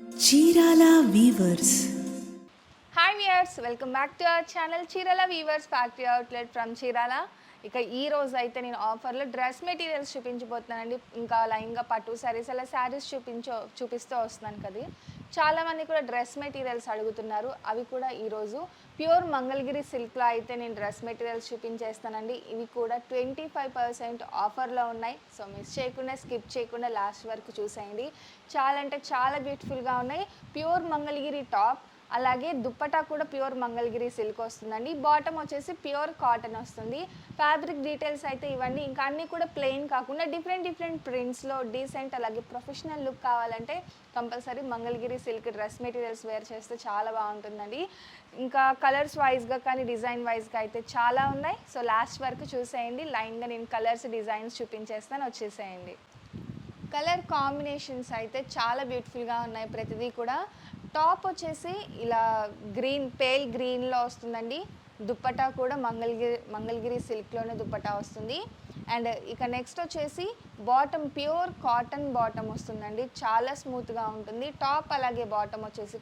Chirala weavers. Hi viewers, welcome back to our channel Chirala weavers factory outlet from Chirala. ఇక ఈ రోజు అయితే నేను ఆఫర్లో డ్రెస్ మెటీరియల్స్ చూపించబోతున్నానండి. ఇంకా లైన్గా పట్టు శారీస్ అలా శారీస్ చూపిస్తూ వస్తున్నాను కదా. చాలామంది కూడా డ్రెస్ మెటీరియల్స్ అడుగుతున్నారు. అవి కూడా ఈరోజు ప్యూర్ మంగళగిరి సిల్క్లో అయితే నేను డ్రెస్ మెటీరియల్స్ చూపించేస్తానండి. ఇవి కూడా 25% ఆఫర్లో ఉన్నాయి. సో మిస్ చేయకుండా స్కిప్ చేయకుండా లాస్ట్ వరకు చూసేయండి. చాలా అంటే చాలా బ్యూటిఫుల్గా ఉన్నాయి. ప్యూర్ మంగళగిరి టాప్, అలాగే దుప్పటా కూడా ప్యూర్ మంగళగిరి సిల్క్ వస్తుందండి. బాటమ్ వచ్చేసి ప్యూర్ కాటన్ వస్తుంది. ఫ్యాబ్రిక్ డీటెయిల్స్ అయితే ఇవ్వండి. ఇంకా అన్నీ కూడా ప్లెయిన్ కాకుండా డిఫరెంట్ ప్రింట్స్లో డీసెంట్ అలాగే ప్రొఫెషనల్ లుక్ కావాలంటే compulsory Mangalagiri silk dress materials wear చేస్తే చాలా బాగుంటుందండి. ఇంకా కలర్స్ వైజ్గా కానీ డిజైన్ వైజ్గా అయితే చాలా ఉన్నాయి. సో లాస్ట్ వరకు చూసేయండి. లైన్గా నేను కలర్స్ డిజైన్స్ చూపించేస్తాను, వచ్చేసేయండి. కలర్ కాంబినేషన్స్ అయితే చాలా బ్యూటిఫుల్గా ఉన్నాయి. ప్రతిదీ కూడా టాప్ వచ్చేసి ఇలా గ్రీన్, పేల్ గ్రీన్లో వస్తుందండి. దుప్పటా కూడా మంగళగిరి సిల్క్లోనే దుప్పటా వస్తుంది. అండ్ ఇక నెక్స్ట్ వచ్చేసి బాటమ్ ప్యూర్ కాటన్ బాటమ్ వస్తుందండి. చాలా స్మూత్గా ఉంటుంది. టాప్ అలాగే బాటమ్ వచ్చేసి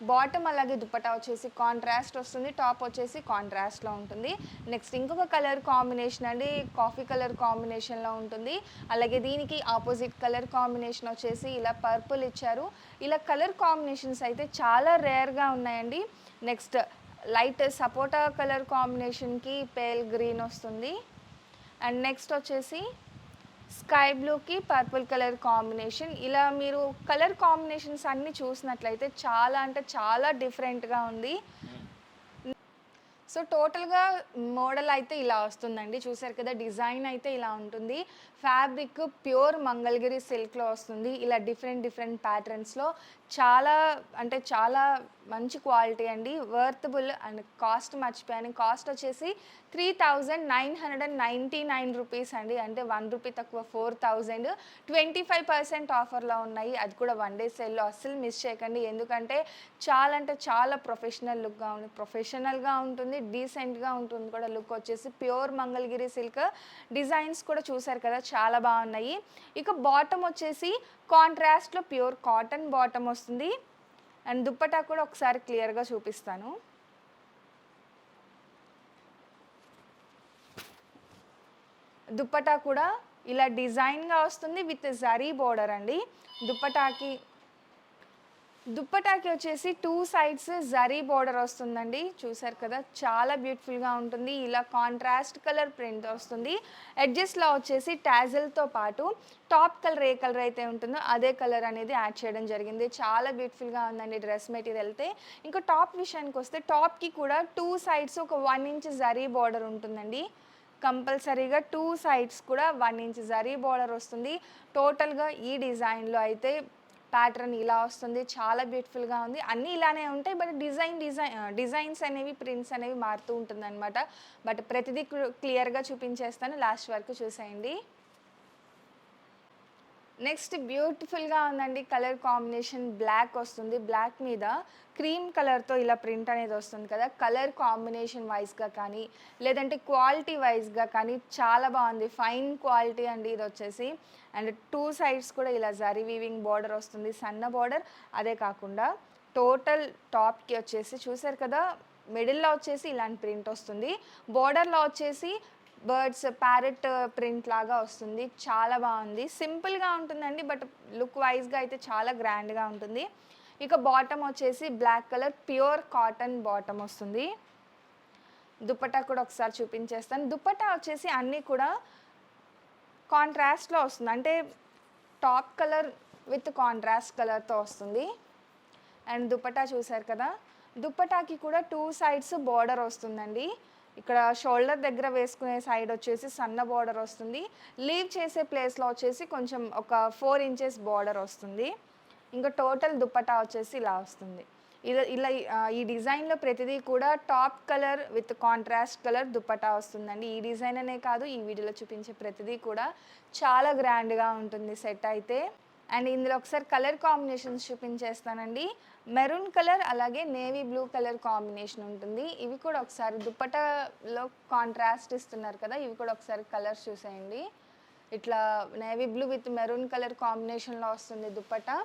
బాటమ్ అలాగే దుప్పటా వచ్చేసి కాంట్రాస్ట్ వస్తుంది. టాప్ వచ్చేసి కాంట్రాస్ట్లో ఉంటుంది. నెక్స్ట్ ఇంకొక కలర్ కాంబినేషన్ అండి, కాఫీ కలర్ కాంబినేషన్లో ఉంటుంది. అలాగే దీనికి ఆపోజిట్ కలర్ కాంబినేషన్ వచ్చేసి ఇలా పర్పుల్ ఇచ్చారు. ఇలా కలర్ కాంబినేషన్స్ అయితే చాలా రేర్గా ఉన్నాయండి. నెక్స్ట్ లైట్ సపోటా కలర్ కాంబినేషన్కి పేల్ గ్రీన్ వస్తుంది. అండ్ నెక్స్ట్ వచ్చేసి స్కై బ్లూకి పర్పుల్ కలర్ కాంబినేషన్. ఇలా మీరు కలర్ కాంబినేషన్స్ అన్నీ చూసినట్లయితే చాలా అంటే చాలా డిఫరెంట్గా ఉంది. సో టోటల్గా మోడల్ అయితే ఇలా వస్తుందండి. చూసారు కదా, డిజైన్ అయితే ఇలా ఉంటుంది. ఫ్యాబ్రిక్ ప్యూర్ మంగళగిరి సిల్క్లో వస్తుంది. ఇలా డిఫరెంట్ ప్యాటర్న్స్లో చాలా అంటే చాలా మంచి క్వాలిటీ అండి. వర్తబుల్. అండ్ కాస్ట్ మర్చిపోయాను. కాస్ట్ వచ్చేసి 3999 రూపీస్ అండి. అంటే 1 రూపీ తక్కువ 4000. 25% ఆఫర్లో ఉన్నాయి. అది కూడా 1 డే సేల్లో. అస్సలు మిస్ చేయకండి. ఎందుకంటే చాలా అంటే చాలా ప్రొఫెషనల్గా ఉంటుంది, డీసెంట్గా ఉంటుంది కూడా. లుక్ వచ్చేసి ప్యూర్ మంగళగిరి సిల్క్. డిజైన్స్ కూడా చూసారు కదా, చాలా బాగున్నాయి. ఇక బాటమ్ వచ్చేసి కాంట్రాస్ట్లో ప్యూర్ కాటన్ బాటమ్ వస్తుంది. అండ్ దుప్పటా కూడా ఒకసారి క్లియర్గా చూపిస్తాను. దుప్పటా కూడా ఇలా డిజైన్గా వస్తుంది విత్ జరీ బోర్డర్ అండి. దుప్పటాకి వచ్చేసి 2 సైడ్స్ జరీ బోర్డర్ వస్తుందండి. చూసారు కదా, చాలా బ్యూటిఫుల్గా ఉంటుంది. ఇలా కాంట్రాస్ట్ కలర్ ప్రింట్ వస్తుంది. ఎడ్జెస్లో వచ్చేసి టాజిల్తో పాటు టాప్ కలర్ ఏ కలర్ అయితే ఉంటుందో అదే కలర్ అనేది యాడ్ చేయడం జరిగింది. చాలా బ్యూటిఫుల్గా ఉందండి డ్రెస్ మెటీరియల్ అయితే. ఇంకా టాప్ విషయానికి వస్తే టాప్కి కూడా 2 సైడ్స్ ఒక 1 ఇంచ్ జరీ బోర్డర్ ఉంటుందండి. కంపల్సరీగా 2 సైడ్స్ కూడా 1 ఇంచ్ జరీ బోర్డర్ వస్తుంది. టోటల్గా ఈ డిజైన్లో అయితే ప్యాటర్న్ ఇలా వస్తుంది. చాలా బ్యూటిఫుల్గా ఉంది. అన్నీ ఇలానే ఉంటాయి. బట్ డిజైన్స్ అనేవి, ప్రింట్స్ అనేవి మారుతూ ఉంటుందన్నమాట. బట్ ప్రతిదీ క్లియర్గా చూపించేస్తాను, లాస్ట్ వరకు చూసేయండి. నెక్స్ట్ బ్యూటిఫుల్గా ఉందండి. కలర్ కాంబినేషన్ బ్లాక్ వస్తుంది. బ్లాక్ మీద క్రీమ్ కలర్తో ఇలా ప్రింట్ అనేది వస్తుంది కదా. కలర్ కాంబినేషన్ వైజ్గా కానీ లేదంటే క్వాలిటీ వైజ్గా కానీ చాలా బాగుంది. ఫైన్ క్వాలిటీ అండి ఇది వచ్చేసి. అండ్ 2 సైడ్స్ కూడా ఇలా జరీ వీవింగ్ బార్డర్ వస్తుంది, సన్న బార్డర్. అదే కాకుండా టోటల్ టాప్కి వచ్చేసి చూసారు కదా, మిడిల్లో వచ్చేసి ఇలాంటి ప్రింట్ వస్తుంది. బార్డర్లో వచ్చేసి బర్డ్స్ ప్యారెట్ ప్రింట్ లాగా వస్తుంది. చాలా బాగుంది. సింపుల్గా ఉంటుందండి, బట్ లుక్ వైజ్గా అయితే చాలా గ్రాండ్గా ఉంటుంది. ఇక బాటమ్ వచ్చేసి black colour pure cotton bottom వస్తుంది. దుప్పటా కూడా ఒకసారి చూపించేస్తాను. దుప్పటా వచ్చేసి అన్నీ కూడా కాంట్రాస్ట్లో వస్తుంది. అంటే టాప్ కలర్ విత్ కాంట్రాస్ట్ కలర్తో వస్తుంది. అండ్ దుప్పటా చూసారు కదా, దుప్పటాకి కూడా 2 సైడ్స్ బార్డర్ వస్తుందండి. ఇక్కడ షోల్డర్ దగ్గర వేసుకునే సైడ్ వచ్చేసి సన్న బార్డర్ వస్తుంది. లీవ్ చేసే ప్లేస్లో వచ్చేసి కొంచెం ఒక 4 ఇంచెస్ బార్డర్ వస్తుంది. ఇంకా టోటల్ దుప్పటా వచ్చేసి ఇలా వస్తుంది. ఇలా ఈ డిజైన్లో ప్రతిదీ కూడా top colour with contrast colour dupatta వస్తుందండి. ఈ డిజైన్ అనే కాదు, ఈ వీడియోలో చూపించే ప్రతిదీ కూడా చాలా గ్రాండ్గా ఉంటుంది సెట్ అయితే. అండ్ ఇందులో ఒకసారి కలర్ కాంబినేషన్స్ చూపించేస్తానండి. మెరూన్ కలర్ అలాగే నేవీ బ్లూ కలర్ కాంబినేషన్ ఉంటుంది. ఇవి కూడా ఒకసారి దుప్పటాలో కాంట్రాస్ట్ ఇస్తున్నారు కదా, ఇవి కూడా ఒకసారి కలర్స్ చూసేయండి. ఇట్లా navy blue with maroon colour కాంబినేషన్లో వస్తుంది దుప్పటా.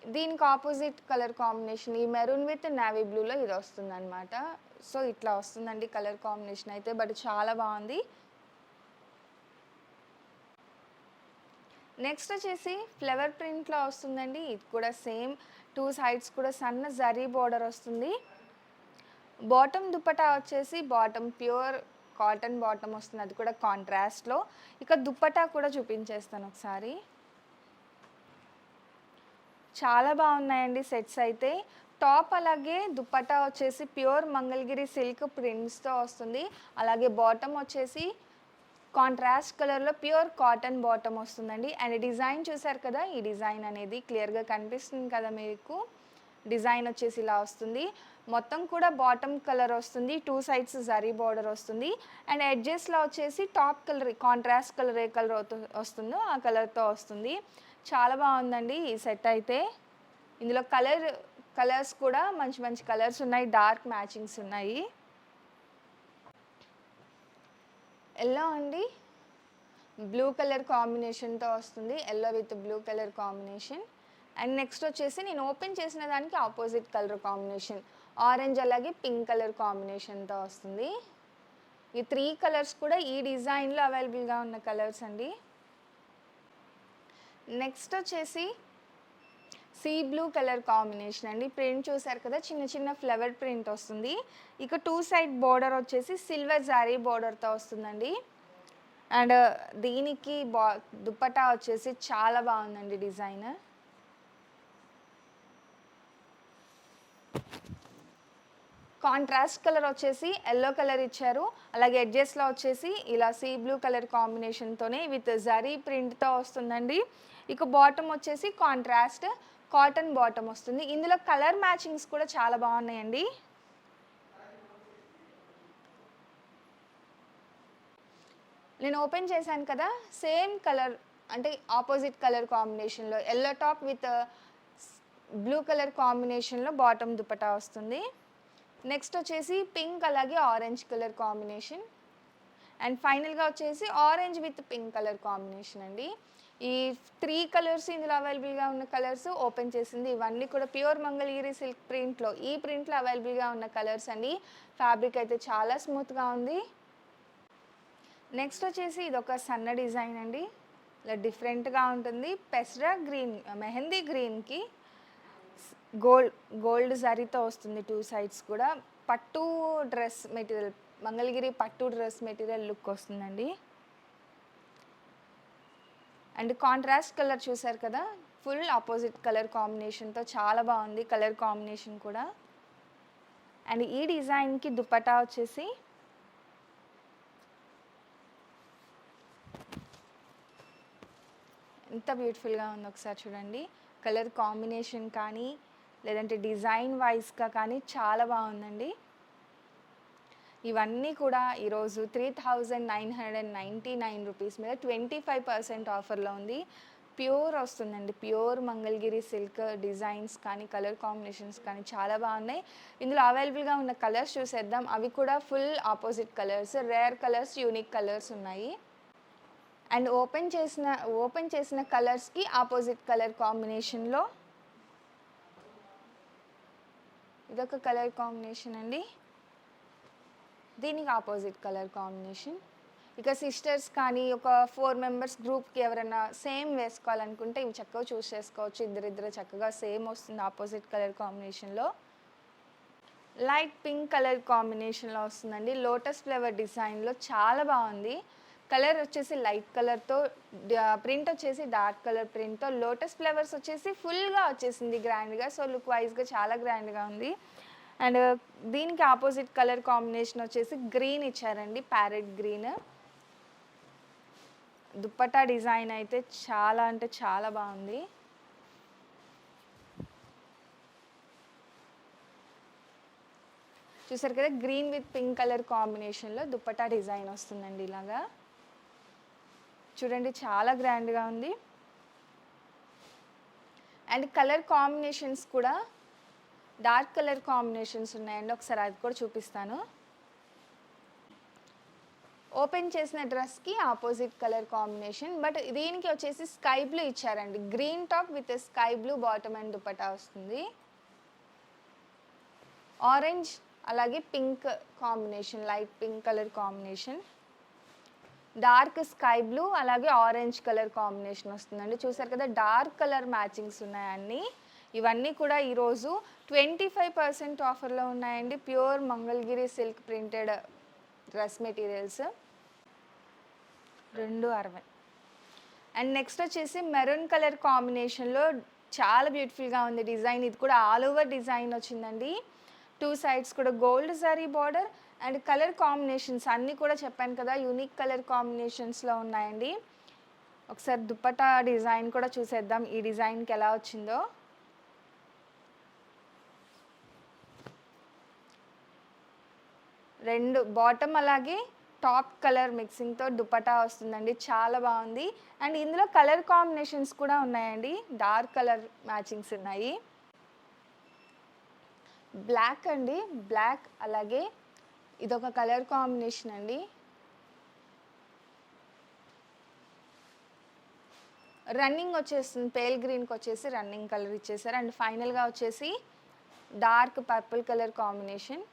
దీనికి ఆపోజిట్ కలర్ కాంబినేషన్ ఈ మెరూన్ విత్ నేవీ బ్లూలో ఇది వస్తుందన్నమాట. సో ఇట్లా వస్తుందండి కలర్ కాంబినేషన్ అయితే, బట్ చాలా బాగుంది. నెక్స్ట్ వచ్చేసి ఫ్లవర్ ప్రింట్లో వస్తుందండి. ఇది కూడా సేమ్ 2 సైడ్స్ కూడా సన్న జరీ బోర్డర్ వస్తుంది. బాటమ్ దుపట్టా వచ్చేసి బాటమ్ ప్యూర్ కాటన్ బాటమ్ వస్తుంది, అది కూడా కాంట్రాస్ట్లో. ఇక దుపట్టా కూడా చూపించేస్తాను ఒకసారి. చాలా బాగున్నాయండి సెట్స్ అయితే. టాప్ అలాగే దుపట్టా వచ్చేసి ప్యూర్ మంగళగిరి సిల్క్ ప్రింట్స్తో వస్తుంది. అలాగే బాటమ్ వచ్చేసి కాంట్రాస్ట్ కలర్లో ప్యూర్ కాటన్ బాటమ్ వస్తుందండి. అండ్ డిజైన్ చూసారు కదా, ఈ డిజైన్ అనేది క్లియర్గా కనిపిస్తుంది కదా మీకు. డిజైన్ వచ్చేసి ఇలా వస్తుంది. మొత్తం కూడా బాటమ్ కలర్ వస్తుంది, 2 సైడ్స్ జరీ బార్డర్ వస్తుంది. అండ్ ఎడ్జెస్లో వచ్చేసి టాప్ కలర్ కాంట్రాస్ట్ కలర్ ఏ కలర్ వస్తుందో ఆ కలర్తో వస్తుంది. చాలా బాగుందండి ఈ సెట్ అయితే. ఇందులో కలర్స్ కూడా మంచి మంచి కలర్స్ ఉన్నాయి, డార్క్ మ్యాచింగ్స్ ఉన్నాయి. ఎల్లో అండి, బ్లూ కలర్ కాంబినేషన్తో వస్తుంది, yellow with blue colour combination. And next వచ్చేసి నేను ఓపెన్ చేసిన దానికి ఆపోజిట్ కలర్ కాంబినేషన్ ఆరెంజ్ అలాగే పింక్ కలర్ కాంబినేషన్తో వస్తుంది. ఈ 3 కలర్స్ కూడా ఈ డిజైన్లో అవైలబుల్గా ఉన్న కలర్స్ అండి. నెక్స్ట్ వచ్చేసి సీ బ్లూ కలర్ కాంబినేషన్ అండి. ప్రింట్ చూసారు కదా, చిన్న చిన్న ఫ్లవర్ ప్రింట్ వస్తుంది. ఇక 2 సైడ్ బోర్డర్ వచ్చేసి సిల్వర్ జారీ బోర్డర్తో వస్తుందండి. అండ్ దీనికి దుపట్టా వచ్చేసి చాలా బాగుందండి డిజైన్. కాంట్రాస్ట్ కలర్ వచ్చేసి ఎల్లో కలర్ ఇచ్చారు. అలాగే ఎడ్జెస్లో వచ్చేసి ఇలా సీ బ్లూ కలర్ కాంబినేషన్తోనే విత్ జరీ ప్రింట్తో వస్తుందండి. ఇక బాటమ్ వచ్చేసి కాంట్రాస్ట్ కాటన్ బాటమ్ వస్తుంది. ఇందులో కలర్ మ్యాచింగ్స్ కూడా చాలా బాగున్నాయండి. నేను ఓపెన్ చేశాను కదా, సేమ్ కలర్ అంటే ఆపోజిట్ కలర్ కాంబినేషన్లో yellow top with blue colour కాంబినేషన్లో బాటమ్ దుపట్టా వస్తుంది. నెక్స్ట్ వచ్చేసి పింక్ అలాగే ఆరెంజ్ కలర్ కాంబినేషన్. అండ్ ఫైనల్గా వచ్చేసి orange with pink colour combination అండి. ఈ 3 కలర్స్ ఇందులో అవైలబుల్గా ఉన్న కలర్స్ ఓపెన్ చేసింది. ఇవన్నీ కూడా ప్యూర్ మంగళగిరి సిల్క్ ప్రింట్లో, ఈ ప్రింట్లో అవైలబుల్గా ఉన్న కలర్స్ అండి. ఫ్యాబ్రిక్ అయితే చాలా స్మూత్గా ఉంది. నెక్స్ట్ వచ్చేసి ఇది ఒక సన్న డిజైన్ అండి, ఇలా డిఫరెంట్గా ఉంటుంది. పెసరా గ్రీన్ మెహందీ గ్రీన్కి గోల్డ్ జరీతో వస్తుంది 2 సైడ్స్ కూడా. పట్టు డ్రెస్ మెటీరియల్, మంగళగిరి పట్టు డ్రెస్ మెటీరియల్ లుక్ వస్తుందండి. అండ్ కాంట్రాస్ట్ కలర్ చూసారు కదా, ఫుల్ ఆపోజిట్ కలర్ కాంబినేషన్తో చాలా బాగుంది కలర్ కాంబినేషన్ కూడా. అండ్ ఈ డిజైన్కి దుపట్టా వచ్చేసి ఎంత బ్యూటిఫుల్గా ఉందో ఒకసారి చూడండి. కలర్ కాంబినేషన్ కానీ లేదంటే డిజైన్ వైజ్గా కానీ చాలా బాగుందండి. ఇవన్నీ కూడా ఈరోజు 3999 రూపీస్ మీద 25% ఆఫర్లో ఉంది. ప్యూర్ వస్తుందండి, ప్యూర్ మంగళగిరి సిల్క్. డిజైన్స్ కానీ కలర్ కాంబినేషన్స్ కానీ చాలా బాగున్నాయి. ఇందులో అవైలబుల్గా ఉన్న కలర్స్ చూసేద్దాం. అవి కూడా full opposite colours, rare colours, unique colours ఉన్నాయి. అండ్ ఓపెన్ చేసిన కలర్స్కి ఆపోజిట్ కలర్ కాంబినేషన్లో ఇదొక కలర్ కాంబినేషన్ అండి, దీనికి ఆపోజిట్ కలర్ కాంబినేషన్. ఇక సిస్టర్స్ కానీ ఒక 4 మెంబర్స్ గ్రూప్కి ఎవరైనా సేమ్ వేసుకోవాలనుకుంటే ఇవి చక్కగా చూస్ చేసుకోవచ్చు. ఇద్దరిద్దరు చక్కగా సేమ్ వస్తుంది ఆపోజిట్ కలర్ కాంబినేషన్లో. లైట్ పింక్ కలర్ కాంబినేషన్లో వస్తుందండి. లోటస్ ఫ్లవర్ డిజైన్లో చాలా బాగుంది. కలర్ వచ్చేసి లైట్ కలర్తో, ప్రింట్ వచ్చేసి డార్క్ కలర్ ప్రింట్తో, లోటస్ ఫ్లవర్స్ వచ్చేసి ఫుల్గా వచ్చేసింది గ్రాండ్గా. సో లుక్ వైజ్గా చాలా గ్రాండ్గా ఉంది. అండ్ దీనికి ఆపోజిట్ కలర్ కాంబినేషన్ వచ్చేసి గ్రీన్ ఇచ్చారండి, ప్యారెట్ గ్రీన్. దుప్పట్టా డిజైన్ అయితే చాలా అంటే చాలా బాగుంది. చూసారు కదా, గ్రీన్ విత్ పింక్ కలర్ కాంబినేషన్లో దుప్పట్టా డిజైన్ వస్తుందండి. ఇలాగా చూడండి, చాలా గ్రాండ్గా ఉంది. అండ్ కలర్ కాంబినేషన్స్ కూడా డార్క్ కలర్ కాంబినేషన్స్ ఉన్నాయండి, ఒకసారి అది కూడా చూపిస్తాను. ఓపెన్ చేసిన డ్రెస్కి ఆపోజిట్ కలర్ కాంబినేషన్, బట్ దీనికి వచ్చేసి స్కై బ్లూ ఇచ్చారండి. Green top with sky blue bottom and dupatta వస్తుంది. ఆరెంజ్ అలాగే pink combination, light pink colour combination, dark sky blue అలాగే ఆరెంజ్ కలర్ కాంబినేషన్ వస్తుందండి. చూసారు కదా, డార్క్ కలర్ మ్యాచింగ్స్ ఉన్నాయండి. ఇవన్నీ కూడా ఈరోజు 25% ఆఫర్లో ఉన్నాయండి. Pure Mangalagiri silk printed dress materials 260. And next వచ్చేసి మెరూన్ కలర్ కాంబినేషన్లో చాలా బ్యూటిఫుల్గా ఉంది డిజైన్. ఇది కూడా ఆల్ ఓవర్ డిజైన్ వచ్చిందండి. 2 సైడ్స్ కూడా gold zari border and colour combinations అన్నీ కూడా చెప్పాను కదా, యూనిక్ కలర్ కాంబినేషన్స్లో ఉన్నాయండి. ఒకసారి దుపట్టా డిజైన్ కూడా చూసేద్దాం, ఈ డిజైన్కి ఎలా వచ్చిందో. రెండు బాటమ్ అలాగే టాప్ కలర్ మిక్సింగ్తో దుపట్టా వస్తుందండి. చాలా బాగుంది. అండ్ ఇందులో కలర్ కాంబినేషన్స్ కూడా ఉన్నాయండి. డార్క్ కలర్ మ్యాచింగ్స్ ఉన్నాయి. బ్లాక్ అండి, బ్లాక్ అలాగే ఇదొక కలర్ కాంబినేషన్ అండి. రన్నింగ్ వచ్చేస్తుంది, పేల్ గ్రీన్కి వచ్చేసి రన్నింగ్ కలర్ ఇచ్చేసారు. అండ్ ఫైనల్గా వచ్చేసి డార్క్ పర్పుల్ కలర్ కాంబినేషన్.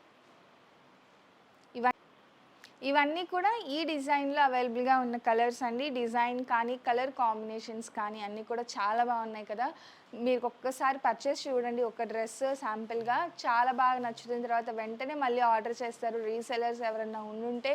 ఇవన్నీ కూడా ఈ డిజైన్లో అవైలబుల్గా ఉన్న కలర్స్ అండి. డిజైన్ కానీ కలర్ కాంబినేషన్స్ కానీ అన్నీ కూడా చాలా బాగున్నాయి కదా. మీరు ఒక్కసారి పర్చేస్ చూడండి, ఒక డ్రెస్ శాంపిల్గా చాలా బాగా నచ్చుతున్న తర్వాత వెంటనే మళ్ళీ ఆర్డర్ చేస్తారు. రీసెలర్స్ ఎవరన్నా ఉండుంటే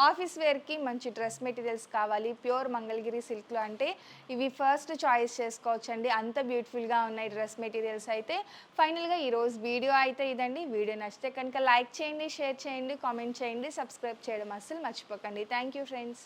ఆఫీస్ వేర్కి మంచి డ్రెస్ మెటీరియల్స్ కావాలి ప్యూర్ మంగళగిరి సిల్క్లో అంటే ఇవి ఫస్ట్ చాయిస్ చేసుకోవచ్చండి. అంత బ్యూటిఫుల్గా ఉన్నాయి డ్రెస్ మెటీరియల్స్ అయితే. ఫైనల్గా ఈరోజు వీడియో అయితే ఇదండి. వీడియో నచ్చితే కనుక లైక్ చేయండి, షేర్ చేయండి, కామెంట్ చేయండి, సబ్స్క్రైబ్ చేయడం అస్సలు మర్చిపోకండి. Thank you friends.